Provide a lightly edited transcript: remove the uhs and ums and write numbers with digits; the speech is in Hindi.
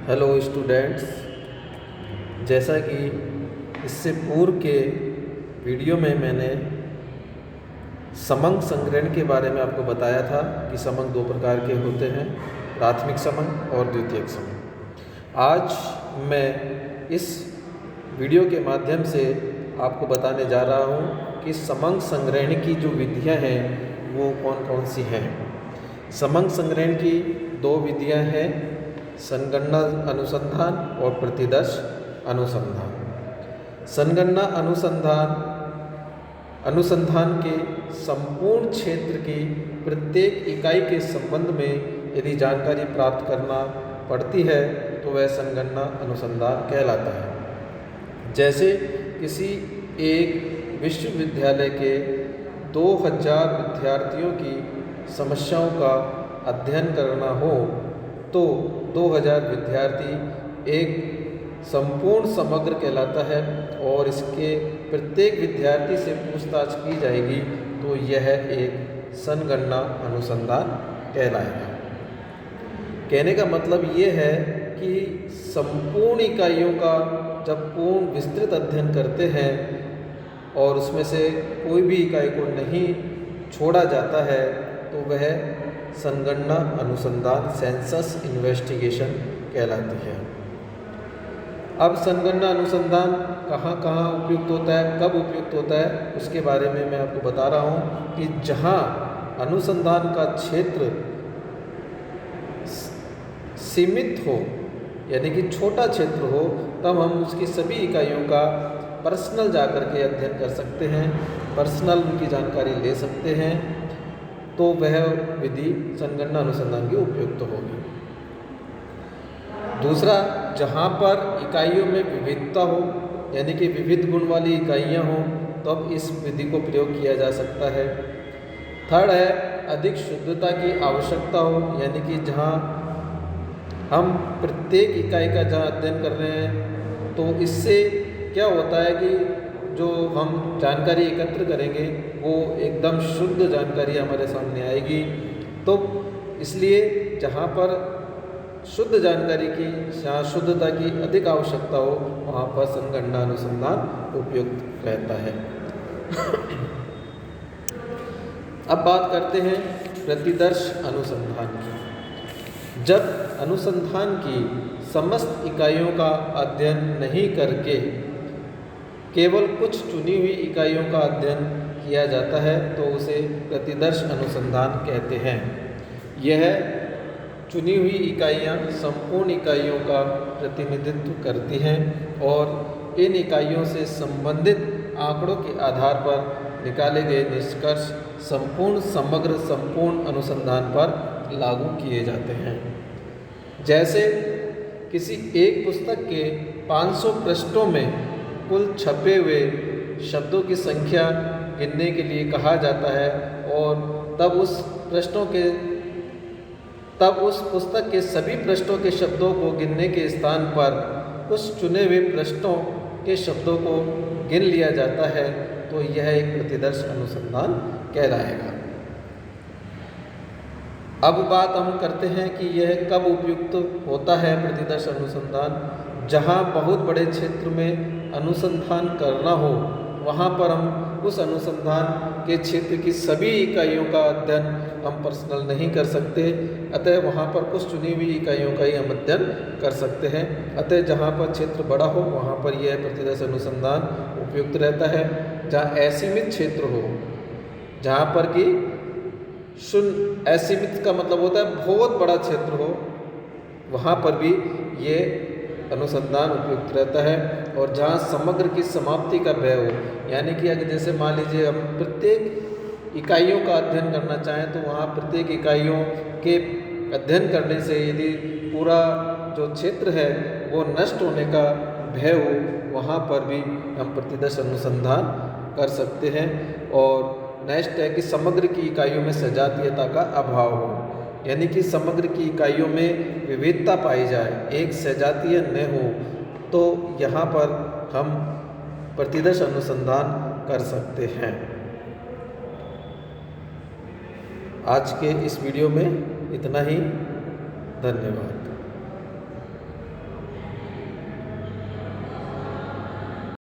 हेलो स्टूडेंट्स, जैसा कि इससे पूर्व के वीडियो में मैंने समंग संग्रहण के बारे में आपको बताया था कि समंग दो प्रकार के होते हैं, प्राथमिक समंग और द्वितीयक समंग। आज मैं इस वीडियो के माध्यम से आपको बताने जा रहा हूँ कि समंग संग्रहण की जो विधियाँ हैं वो कौन कौन सी हैं। समंग संग्रहण की दो विधियाँ हैं, संगणना अनुसंधान और प्रतिदर्श अनुसंधान। संगणना अनुसंधान के संपूर्ण क्षेत्र की प्रत्येक इकाई के संबंध में यदि जानकारी प्राप्त करना पड़ती है तो वह संगणना अनुसंधान कहलाता है। जैसे किसी एक विश्वविद्यालय के 2000 विद्यार्थियों की समस्याओं का अध्ययन करना हो तो 2000 विद्यार्थी एक संपूर्ण समग्र कहलाता है और इसके प्रत्येक विद्यार्थी से पूछताछ की जाएगी तो यह एक संगणना अनुसंधान कहलाएगा। कहने का मतलब ये है कि संपूर्ण इकाइयों का जब पूर्ण विस्तृत अध्ययन करते हैं और उसमें से कोई भी इकाई को नहीं छोड़ा जाता है तो वह संगणना अनुसंधान सेंसस इन्वेस्टिगेशन कहलाती है। अब संगणना अनुसंधान कहाँ कहाँ उपयुक्त होता है, कब उपयुक्त होता है, उसके बारे में मैं आपको बता रहा हूँ कि जहाँ अनुसंधान का क्षेत्र सीमित हो यानी कि छोटा क्षेत्र हो तब हम उसकी सभी इकाइयों का पर्सनल जाकर के अध्ययन कर सकते हैं, पर्सनल उनकी जानकारी ले सकते हैं, तो वह विधि संगणना अनुसंधान की उपयुक्त होगी। दूसरा, जहाँ पर इकाइयों में विविधता हो यानी कि विविध गुण वाली इकाइयाँ हों तब इस विधि को प्रयोग किया जा सकता है। थर्ड है, अधिक शुद्धता की आवश्यकता हो यानी कि जहाँ हम प्रत्येक इकाई का जहाँ अध्ययन कर रहे हैं तो इससे क्या होता है कि जो हम जानकारी एकत्र करेंगे वो एकदम शुद्ध जानकारी हमारे सामने आएगी। तो इसलिए जहाँ पर शुद्ध जानकारी की, जहाँ शुद्धता की अधिक आवश्यकता हो वहाँ पर संगणना अनुसंधान उपयुक्त रहता है। अब बात करते हैं प्रतिदर्श अनुसंधान की। जब अनुसंधान की समस्त इकाइयों का अध्ययन नहीं करके केवल कुछ चुनी हुई इकाइयों का अध्ययन किया जाता है तो उसे प्रतिदर्श अनुसंधान कहते हैं। यह चुनी हुई इकाइयाँ संपूर्ण इकाइयों का प्रतिनिधित्व करती हैं और इन इकाइयों से संबंधित आंकड़ों के आधार पर निकाले गए निष्कर्ष संपूर्ण अनुसंधान पर लागू किए जाते हैं। जैसे किसी एक पुस्तक के 500 पृष्ठों में कुल छपे हुए शब्दों की संख्या गिनने के लिए कहा जाता है और तब उस पुस्तक के सभी पृष्ठों के शब्दों को गिनने के स्थान पर कुछ चुने हुए पृष्ठों के शब्दों को गिन लिया जाता है तो यह एक प्रतिदर्श अनुसंधान कहलाएगा। अब बात हम करते हैं कि यह कब उपयुक्त होता है प्रतिदर्श अनुसंधान। जहाँ बहुत बड़े क्षेत्र में अनुसंधान करना हो वहाँ पर हम उस अनुसंधान के क्षेत्र की सभी इकाइयों का अध्ययन हम पर्सनल नहीं कर सकते, अतः वहाँ पर कुछ चुनी हुई इकाइयों का ही हम अध्ययन कर सकते हैं। अतः जहाँ पर क्षेत्र बड़ा हो वहाँ पर यह प्रतिदर्श अनुसंधान उपयुक्त रहता है। जहाँ असीमित क्षेत्र हो, जहाँ पर कि असीमित का मतलब होता है बहुत बड़ा क्षेत्र हो, वहाँ पर भी ये अनुसंधान उपयुक्त रहता है। और जहाँ समग्र की समाप्ति का भय हो यानी कि अगर जैसे मान लीजिए हम प्रत्येक इकाइयों का अध्ययन करना चाहें तो वहाँ प्रत्येक इकाइयों के अध्ययन करने से यदि पूरा जो क्षेत्र है वो नष्ट होने का भय हो वहाँ पर भी हम प्रतिदर्श अनुसंधान कर सकते हैं। और नेक्स्ट है कि समग्र की इकाइयों में सजातीयता का अभाव हो यानी कि समग्र की इकाइयों में विविधता पाई जाए, एक सजातीय न हो, तो यहाँ पर हम प्रतिदर्श अनुसंधान कर सकते हैं। आज के इस वीडियो में इतना ही। धन्यवाद।